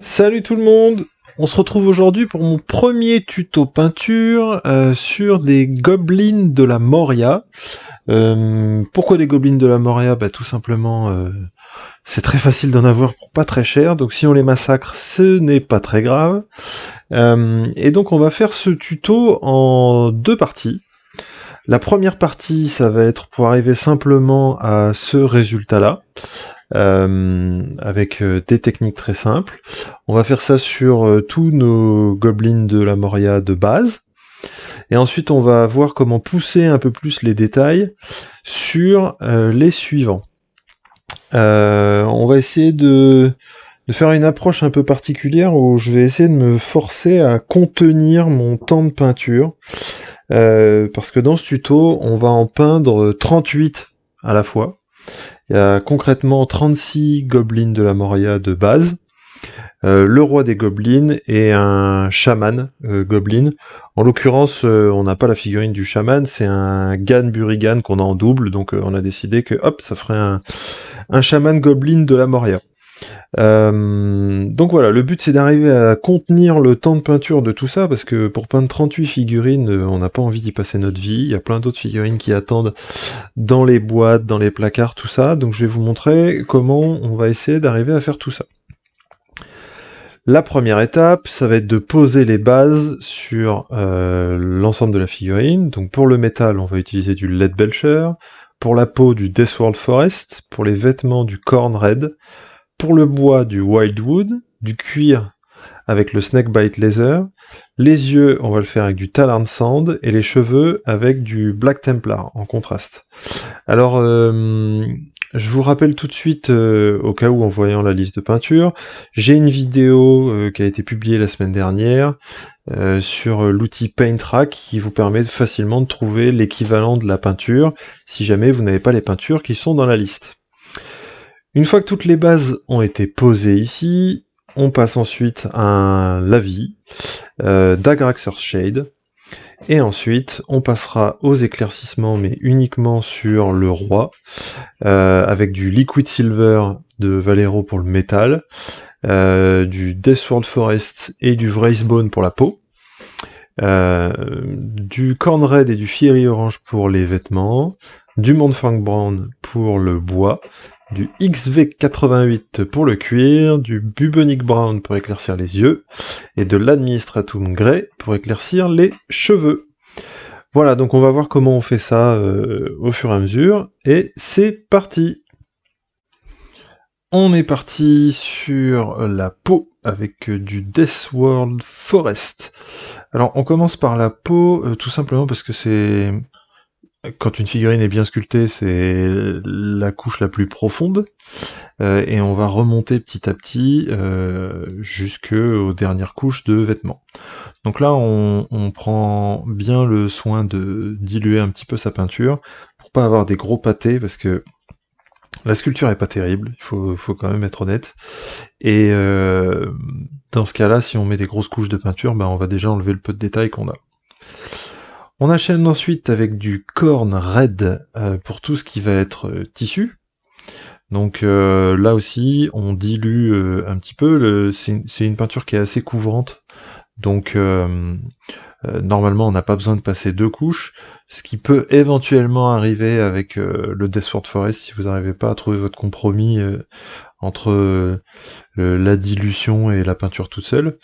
Salut tout le monde. On se retrouve aujourd'hui pour mon premier tuto peinture sur des gobelins de la Moria. Pourquoi des gobelins de la Moria? Bah tout simplement, c'est très facile d'en avoir pour pas très cher, donc si on les massacre, ce n'est pas très grave. Et donc on va faire ce tuto en deux parties. La première partie, ça va être pour arriver simplement à ce résultat-là. Avec des techniques très simples. On va faire ça sur tous nos gobelins de la Moria de base. Et ensuite, on va voir comment pousser un peu plus les détails sur les suivants. On va essayer de faire une approche un peu particulière où je vais essayer de me forcer à contenir mon temps de peinture. Parce que dans ce tuto, on va en peindre 38 à la fois. Il y a concrètement 36 gobelins de la Moria de base, le roi des gobelins et un chaman gobelin. En l'occurrence, on n'a pas la figurine du chaman, c'est un Gan Burigan qu'on a en double, donc on a décidé que hop, ça ferait un chaman gobelin de la Moria. Donc voilà, le but c'est d'arriver à contenir le temps de peinture de tout ça, parce que pour peindre 38 figurines, on n'a pas envie d'y passer notre vie. Il y a plein d'autres figurines qui attendent dans les boîtes, dans les placards, tout ça. Donc je vais vous montrer comment on va essayer d'arriver à faire tout ça. La première étape, ça va être de poser les bases sur l'ensemble de la figurine. Donc pour le métal, on va utiliser du Lead Belcher. Pour la peau, du Deathworld Forest. Pour les vêtements, du Corn Red. Pour le bois, du Wildwood. Du cuir avec le Snakebite Leather. Les yeux, on va le faire avec du Tallarn Sand. Et les cheveux avec du Black Templar, en contraste. Alors, je vous rappelle tout de suite, au cas où en voyant la liste de peinture, j'ai une vidéo qui a été publiée la semaine dernière sur l'outil PaintTrack qui vous permet facilement de trouver l'équivalent de la peinture si jamais vous n'avez pas les peintures qui sont dans la liste. Une fois que toutes les bases ont été posées ici, on passe ensuite à un lavis d'Agrax Shade. Et ensuite, on passera aux éclaircissements, mais uniquement sur le roi, avec du Liquid Silver de Valero pour le métal, du Deathworld Forest et du Wraithbone pour la peau, du Corn Red et du Fiery Orange pour les vêtements, du Montfang Brown pour le bois, du XV88 pour le cuir, du Bubonic Brown pour éclaircir les yeux, et de l'Administratum Grey pour éclaircir les cheveux. Voilà, donc on va voir comment on fait ça au fur et à mesure, et c'est parti. On est parti sur la peau avec du Deathworld Forest. Alors on commence par la peau, tout simplement parce que c'est... Quand une figurine est bien sculptée, c'est la couche la plus profonde, et on va remonter petit à petit jusqu'aux dernières couches de vêtements. Donc là, on prend bien le soin de diluer un petit peu sa peinture, pour pas avoir des gros pâtés, parce que la sculpture est pas terrible, il faut quand même être honnête, et dans ce cas-là, si on met des grosses couches de peinture, on va déjà enlever le peu de détails qu'on a. On enchaîne ensuite avec du Corn Red pour tout ce qui va être tissu. Donc là aussi, on dilue un petit peu. C'est une peinture qui est assez couvrante. Donc normalement, on n'a pas besoin de passer deux couches. Ce qui peut éventuellement arriver avec le Deathworld Forest si vous n'arrivez pas à trouver votre compromis entre la dilution et la peinture toute seule.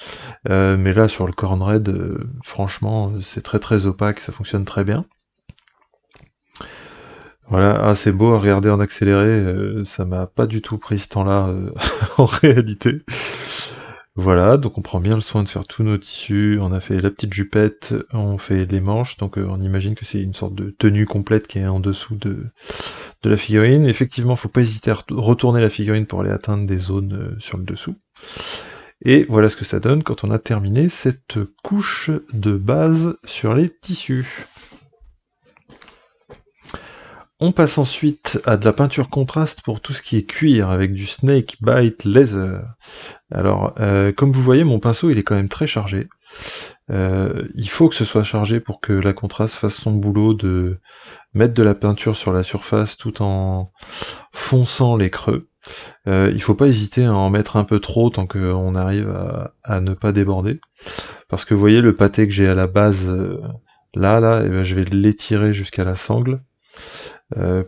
Mais là, sur le Corn Red, franchement, c'est très très opaque, ça fonctionne très bien. Voilà, c'est beau à regarder en accéléré, ça m'a pas du tout pris ce temps-là en réalité. Voilà, donc on prend bien le soin de faire tous nos tissus, on a fait la petite jupette, on fait les manches, donc on imagine que c'est une sorte de tenue complète qui est en dessous de la figurine. Effectivement, faut pas hésiter à retourner la figurine pour aller atteindre des zones sur le dessous. Et voilà ce que ça donne quand on a terminé cette couche de base sur les tissus. On passe ensuite à de la peinture contraste pour tout ce qui est cuir, avec du Snakebite Leather. Alors, comme vous voyez, mon pinceau il est quand même très chargé. Il faut que ce soit chargé pour que la contraste fasse son boulot de mettre de la peinture sur la surface tout en fonçant les creux. Il faut pas hésiter à en mettre un peu trop tant qu'on arrive à ne pas déborder. Parce que vous voyez le pâté que j'ai à la base là, et ben, je vais l'étirer jusqu'à la sangle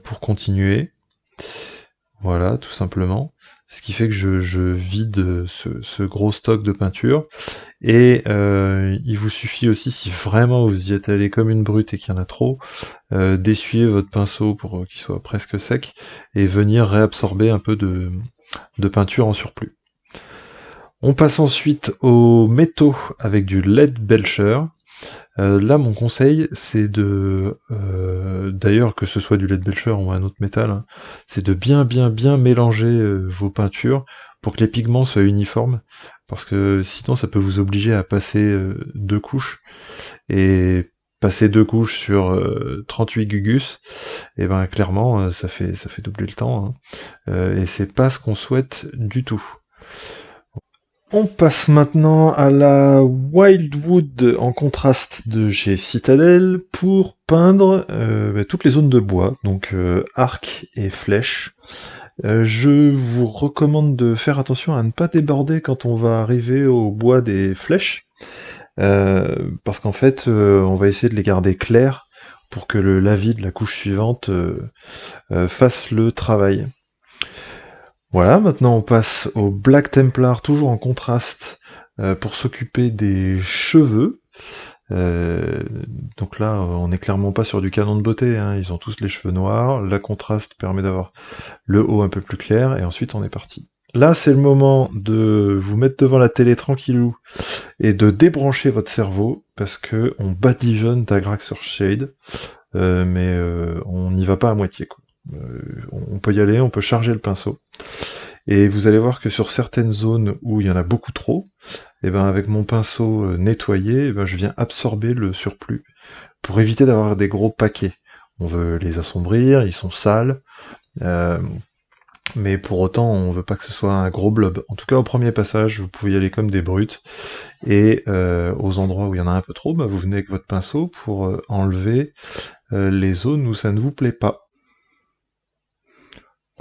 pour continuer. Voilà, tout simplement. Ce qui fait que je vide ce gros stock de peinture. Et il vous suffit aussi, si vraiment vous y êtes allé comme une brute et qu'il y en a trop, d'essuyer votre pinceau pour qu'il soit presque sec et venir réabsorber un peu de peinture en surplus. On passe ensuite aux métaux avec du LED Belcher. Là, mon conseil, c'est d'ailleurs que ce soit du LED Belcher ou un autre métal, hein, c'est de bien mélanger vos peintures pour que les pigments soient uniformes, parce que sinon ça peut vous obliger à passer 2 couches, et passer 2 couches sur 38 gugus, et ben clairement ça fait doubler le temps, hein. Et c'est pas ce qu'on souhaite du tout. On passe maintenant à la Wildwood en contraste de chez Citadel pour peindre toutes les zones de bois, donc arc et flèche. Je vous recommande de faire attention à ne pas déborder quand on va arriver au bois des flèches, parce qu'en fait on va essayer de les garder clairs pour que le lavis de la couche suivante fasse le travail. Voilà, maintenant on passe au Black Templar, toujours en contraste, pour s'occuper des cheveux. Donc là, on n'est clairement pas sur du canon de beauté, hein. Ils ont tous les cheveux noirs, la contraste permet d'avoir le haut un peu plus clair, et ensuite on est parti. Là, c'est le moment de vous mettre devant la télé tranquillou, et de débrancher votre cerveau, parce que on badigeonne d'Agrax Earthshade, mais on n'y va pas à moitié, quoi. On peut y aller, on peut charger le pinceau. Et vous allez voir que sur certaines zones où il y en a beaucoup trop, et ben avec mon pinceau nettoyé, et ben je viens absorber le surplus pour éviter d'avoir des gros paquets. On veut les assombrir, ils sont sales, mais pour autant on veut pas que ce soit un gros blob. En tout cas au premier passage, vous pouvez y aller comme des brutes, et aux endroits où il y en a un peu trop, ben, vous venez avec votre pinceau pour enlever les zones où ça ne vous plaît pas.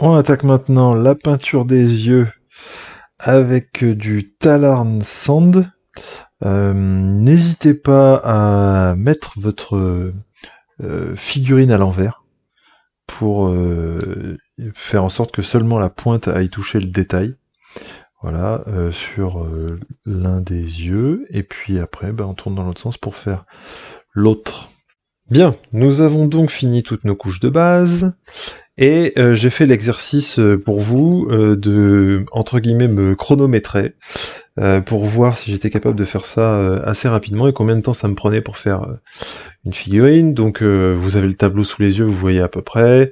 On attaque maintenant la peinture des yeux avec du Talarn Sand. N'hésitez pas à mettre votre figurine à l'envers pour faire en sorte que seulement la pointe aille toucher le détail. Voilà, sur l'un des yeux, et puis après on tourne dans l'autre sens pour faire l'autre. Bien, nous avons donc fini toutes nos couches de base. Et j'ai fait l'exercice pour vous de, entre guillemets, me chronométrer pour voir si j'étais capable de faire ça assez rapidement et combien de temps ça me prenait pour faire une figurine. Donc vous avez le tableau sous les yeux, vous voyez à peu près.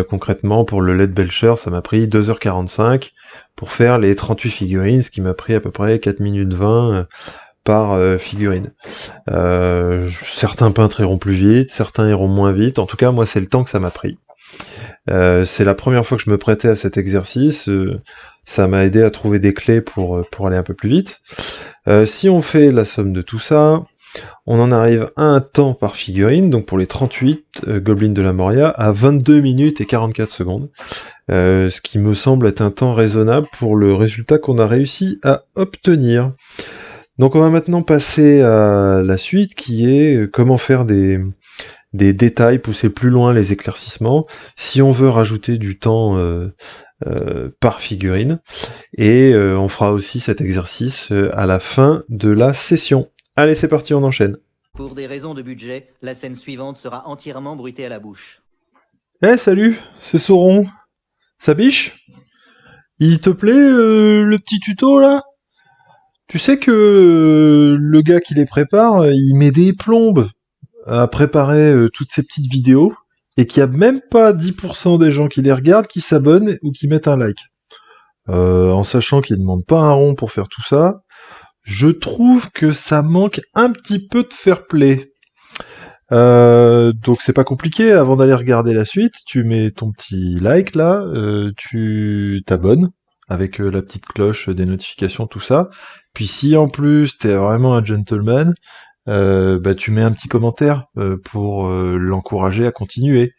Concrètement, pour le LED Belcher, ça m'a pris 2h45 pour faire les 38 figurines, ce qui m'a pris à peu près 4 minutes 20 par figurine. Certains peintres iront plus vite, certains iront moins vite. En tout cas, moi, c'est le temps que ça m'a pris. C'est la première fois que je me prêtais à cet exercice, ça m'a aidé à trouver des clés pour aller un peu plus vite. Si on fait la somme de tout ça, on en arrive à un temps par figurine, donc pour les 38 Goblins de la Moria, à 22 minutes et 44 secondes, ce qui me semble être un temps raisonnable pour le résultat qu'on a réussi à obtenir. Donc on va maintenant passer à la suite, qui est comment faire des détails, pousser plus loin les éclaircissements, si on veut rajouter du temps par figurine, et on fera aussi cet exercice à la fin de la session. Allez, c'est parti, on enchaîne. Pour des raisons de budget, la scène suivante sera entièrement bruitée à la bouche. Eh, salut, c'est Sauron. Ça biche? Il te plaît le petit tuto là? Tu sais que le gars qui les prépare, il met des plombes à préparer toutes ces petites vidéos, et qu'il n'y a même pas 10% des gens qui les regardent qui s'abonnent ou qui mettent un like. En sachant qu'ils ne demandent pas un rond pour faire tout ça, je trouve que ça manque un petit peu de fair play. Donc c'est pas compliqué, avant d'aller regarder la suite, tu mets ton petit like là, tu t'abonnes avec la petite cloche des notifications, tout ça. Puis si en plus t'es vraiment un gentleman, tu mets un petit commentaire pour l'encourager à continuer.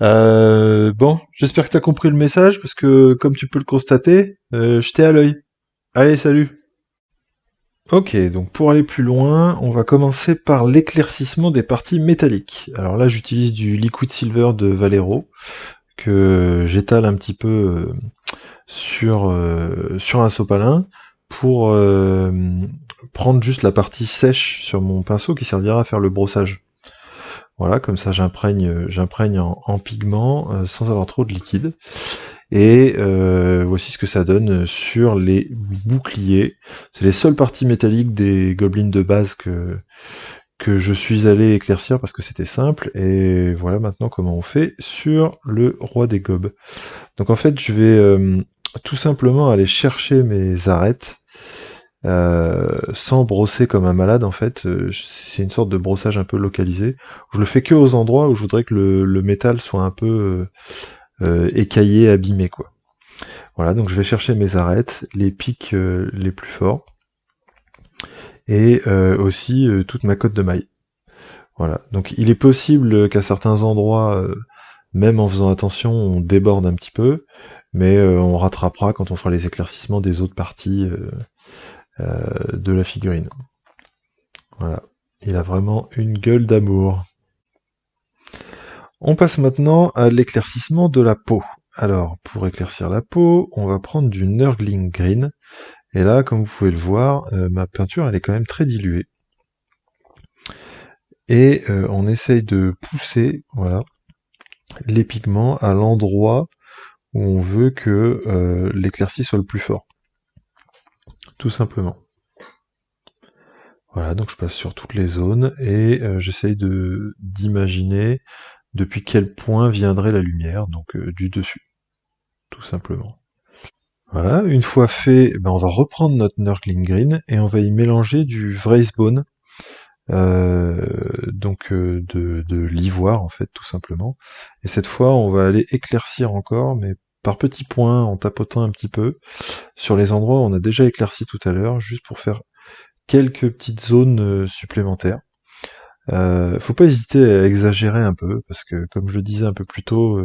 Bon, j'espère que t'as compris le message, parce que comme tu peux le constater, je t'ai à l'œil. Allez, salut. Ok, donc pour aller plus loin, on va commencer par l'éclaircissement des parties métalliques. Alors là, j'utilise du liquid silver de Valero, que j'étale un petit peu sur un sopalin pour prendre juste la partie sèche sur mon pinceau qui servira à faire le brossage. Voilà, comme ça j'imprègne en pigment sans avoir trop de liquide. Et voici ce que ça donne sur les boucliers. C'est les seules parties métalliques des gobelins de base que je suis allé éclaircir parce que c'était simple. Et voilà maintenant comment on fait sur le roi des gobes. Donc en fait, je vais tout simplement aller chercher mes arêtes sans brosser comme un malade en fait. C'est une sorte de brossage un peu localisé. Je le fais que aux endroits où je voudrais que le métal soit un peu écaillé, abîmé quoi. Voilà, donc je vais chercher mes arêtes, les pics les plus forts, et aussi toute ma cotte de maille. Voilà, donc il est possible qu'à certains endroits, même en faisant attention, on déborde un petit peu, mais on rattrapera quand on fera les éclaircissements des autres parties de la figurine. Voilà, il a vraiment une gueule d'amour. On passe maintenant à l'éclaircissement de la peau. Alors, pour éclaircir la peau, on va prendre du Nurgling Green. Et là, comme vous pouvez le voir, ma peinture, elle est quand même très diluée. Et on essaye de pousser, voilà, les pigments à l'endroit où on veut que l'éclaircie soit le plus fort. Tout simplement. Voilà, donc je passe sur toutes les zones et j'essaye d'imaginer depuis quel point viendrait la lumière, donc du dessus, tout simplement. Voilà, une fois fait, ben on va reprendre notre Nurgling Green et on va y mélanger du Wraithbone, de l'ivoire en fait, tout simplement. Et cette fois, on va aller éclaircir encore, mais par petits points, en tapotant un petit peu, sur les endroits où on a déjà éclairci tout à l'heure, juste pour faire quelques petites zones supplémentaires. Faut pas hésiter à exagérer un peu, parce que comme je le disais un peu plus tôt,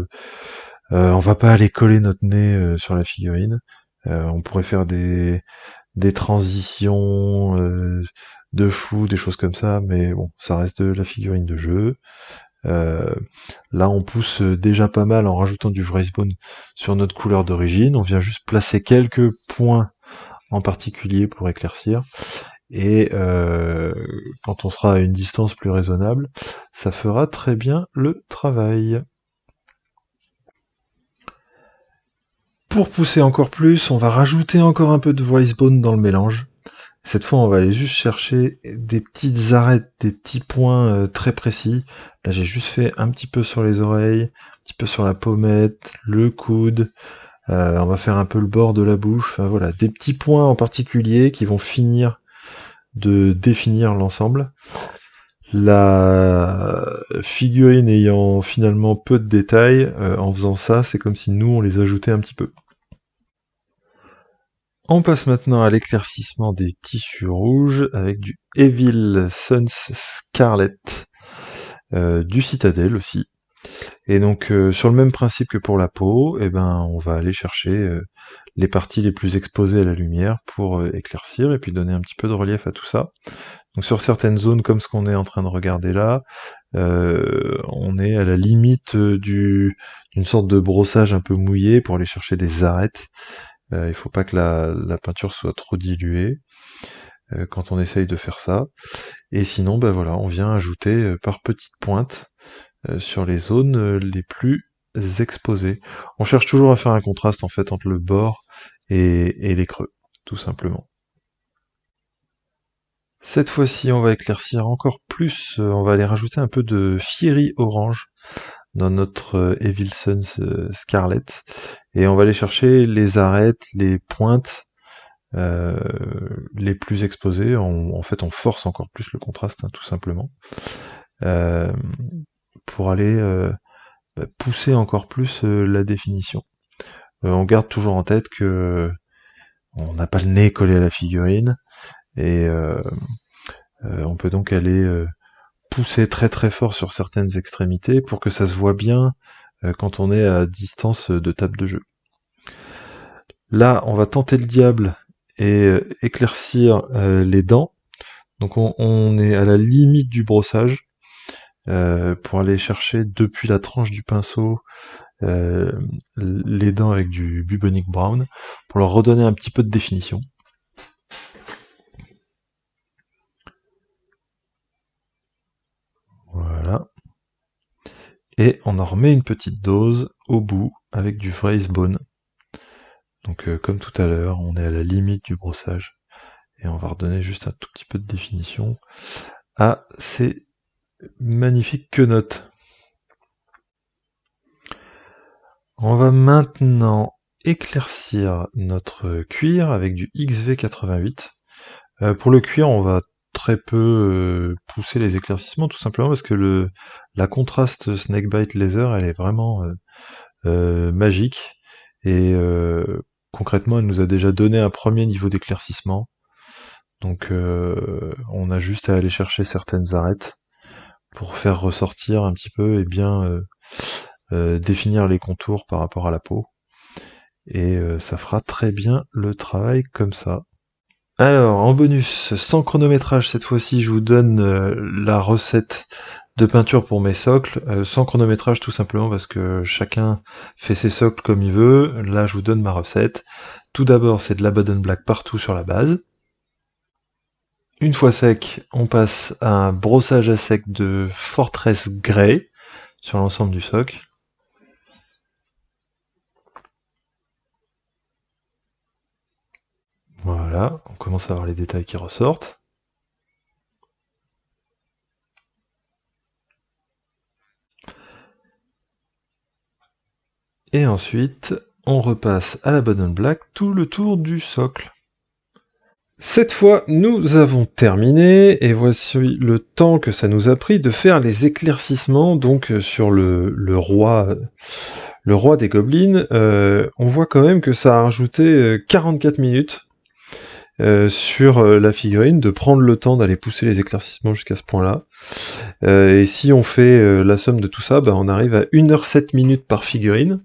on va pas aller coller notre nez sur la figurine. On pourrait faire des transitions de fou, des choses comme ça, mais bon, ça reste de la figurine de jeu. Euh, Là, on pousse déjà pas mal en rajoutant du Wraithbone sur notre couleur d'origine. On vient juste placer quelques points en particulier pour éclaircir. Et quand on sera à une distance plus raisonnable, ça fera très bien le travail. Pour pousser encore plus, on va rajouter encore un peu de Wraithbone dans le mélange. Cette fois, on va aller juste chercher des petites arêtes, des petits points très précis. Là, j'ai juste fait un petit peu sur les oreilles, un petit peu sur la pommette, le coude. On va faire un peu le bord de la bouche. Enfin, voilà, des petits points en particulier qui vont finir de définir l'ensemble. La figurine ayant finalement peu de détails, en faisant ça, c'est comme si nous, on les ajoutait un petit peu. On passe maintenant à l'éclaircissement des tissus rouges avec du Evil Suns Scarlet, du Citadel aussi. Et donc sur le même principe que pour la peau, eh ben, on va aller chercher les parties les plus exposées à la lumière pour éclaircir et puis donner un petit peu de relief à tout ça. Donc sur certaines zones comme ce qu'on est en train de regarder là, on est à la limite d'une sorte de brossage un peu mouillé pour aller chercher des arêtes. Il faut pas que la peinture soit trop diluée quand on essaye de faire ça. Et sinon, ben voilà, on vient ajouter par petites pointes sur les zones les plus exposées. On cherche toujours à faire un contraste en fait entre le bord et les creux, tout simplement. Cette fois-ci, on va éclaircir encore plus, on va aller rajouter un peu de Fiery Orange dans notre Evil Suns Scarlet, et on va aller chercher les arêtes, les pointes les plus exposées. En fait, on force encore plus le contraste, hein, tout simplement, euh, pour aller pousser encore plus la définition. On garde toujours en tête que on n'a pas le nez collé à la figurine, et on peut donc aller pousser très très fort sur certaines extrémités pour que ça se voit bien quand on est à distance de table de jeu. Là, on va tenter le diable et éclaircir les dents. Donc on est à la limite du brossage pour aller chercher depuis la tranche du pinceau les dents avec du Bubonic Brown pour leur redonner un petit peu de définition. Voilà. Et on en remet une petite dose au bout avec du Freeze Bone. Donc comme tout à l'heure, on est à la limite du brossage. Et on va redonner juste un tout petit peu de définition à ces magnifiques quenottes. On va maintenant éclaircir notre cuir avec du XV88. Pour le cuir, on va très peu pousser les éclaircissements, tout simplement parce que la contraste Snakebite Laser, elle est vraiment magique. Et concrètement, elle nous a déjà donné un premier niveau d'éclaircissement. Donc on a juste à aller chercher certaines arêtes pour faire ressortir un petit peu et bien définir les contours par rapport à la peau. Et ça fera très bien le travail comme ça. Alors, en bonus, sans chronométrage cette fois-ci, je vous donne la recette de peinture pour mes socles, sans chronométrage tout simplement parce que chacun fait ses socles comme il veut. Là, je vous donne ma recette. Tout d'abord, c'est de l'Abaddon Black partout sur la base. Une fois sec, on passe à un brossage à sec de Fortress Grey sur l'ensemble du socle. Voilà, on commence à avoir les détails qui ressortent. Et ensuite, on repasse à l'Abaddon Black tout le tour du socle. Cette fois, nous avons terminé, et voici le temps que ça nous a pris de faire les éclaircissements donc sur le roi des gobelins. On voit quand même que ça a rajouté 44 minutes sur la figurine, de prendre le temps d'aller pousser les éclaircissements jusqu'à ce point-là. Et si on fait la somme de tout ça, on arrive à 1h07 minutes par figurine.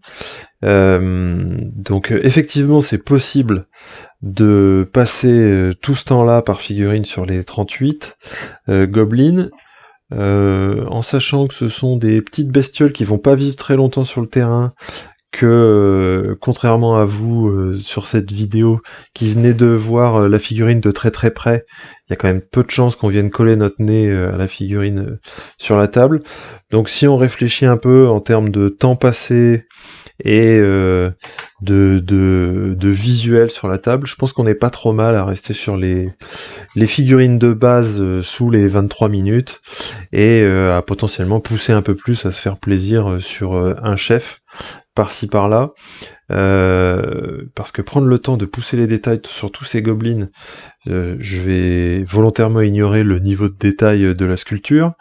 Donc effectivement, c'est possible de passer tout ce temps-là par figurine sur les 38 gobelins, en sachant que ce sont des petites bestioles qui vont pas vivre très longtemps sur le terrain, que contrairement à vous sur cette vidéo qui venez de voir la figurine de très très près, il y a quand même peu de chances qu'on vienne coller notre nez à la figurine sur la table. Donc si on réfléchit un peu en termes de temps passé et de visuel sur la table, je pense qu'on n'est pas trop mal à rester sur les figurines de base sous les 23 minutes et à potentiellement pousser un peu plus, à se faire plaisir sur un chef par-ci par-là, parce que prendre le temps de pousser les détails sur tous ces gobelins, je vais volontairement ignorer le niveau de détail de la sculpture.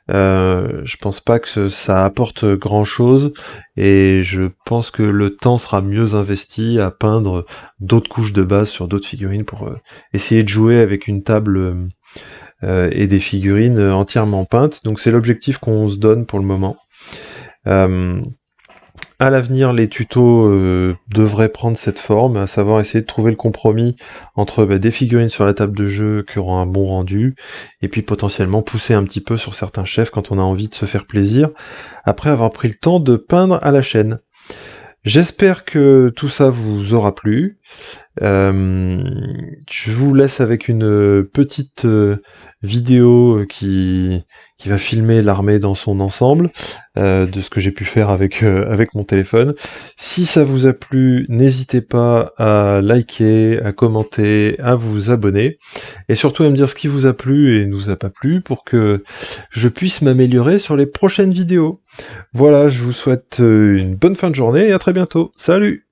Je pense pas que ça apporte grand chose, et je pense que le temps sera mieux investi à peindre d'autres couches de base sur d'autres figurines pour essayer de jouer avec une table et des figurines entièrement peintes. Donc c'est l'objectif qu'on se donne pour le moment. À l'avenir, les tutos devraient prendre cette forme, à savoir essayer de trouver le compromis entre des figurines sur la table de jeu qui auront un bon rendu, et puis potentiellement pousser un petit peu sur certains chefs quand on a envie de se faire plaisir, après avoir pris le temps de peindre à la chaîne. J'espère que tout ça vous aura plu. Je vous laisse avec une petite vidéo qui va filmer l'armée dans son ensemble, de ce que j'ai pu faire avec mon téléphone. Si ça vous a plu, n'hésitez pas à liker, à commenter, à vous abonner, et surtout à me dire ce qui vous a plu et ne vous a pas plu pour que je puisse m'améliorer sur les prochaines vidéos. Voilà, je vous souhaite une bonne fin de journée et à très bientôt. Salut!